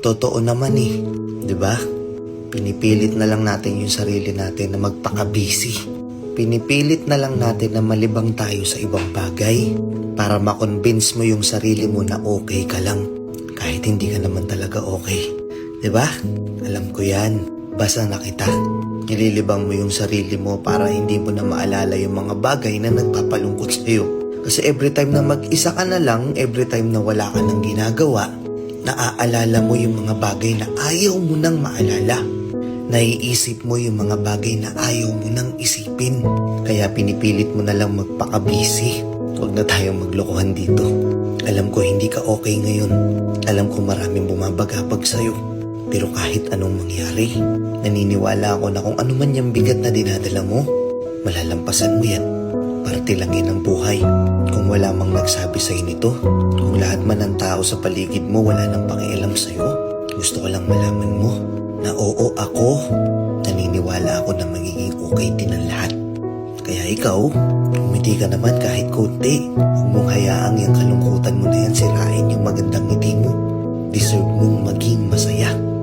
Totoo naman eh, di ba? Pinipilit na lang natin yung sarili natin na magpaka-busy. Pinipilit na lang natin na malibang tayo sa ibang bagay para makonvince mo yung sarili mo na okay ka lang kahit hindi ka naman talaga okay. Diba? Alam ko yan. Basta na kita. Nililibang mo yung sarili mo para hindi mo na maalala yung mga bagay na nagpapalungkot sa'yo. Kasi every time na mag-isa ka na lang, every time na wala ka nang ginagawa, naaalala mo yung mga bagay na ayaw mo nang maalala. Naiisip mo yung mga bagay na ayaw mo nang isipin. Kaya pinipilit mo na lang magpaka-busy. Huwag na tayong maglokohan dito. Alam ko hindi ka okay ngayon. Alam ko maraming bumabagabag sa'yo. Pero kahit anong mangyari, naniniwala ako na kung ano man yung bigat na dinadala mo, malalampasan mo yan. Parte lang yan ang buhay. Kung wala mang nagsabi sa'yo nito, kung lahat man ng tao sa paligid mo wala nang pakialam sa'yo, gusto ko lang malaman mo na oo ako, naniniwala ako na magiging okay din ang lahat. Kaya ikaw, umiti ka naman kahit konti. Huwag mong hayaang yung kalungkutan mo na yan sirain yung magandang ngiti mo. Deserve mong maging masaya.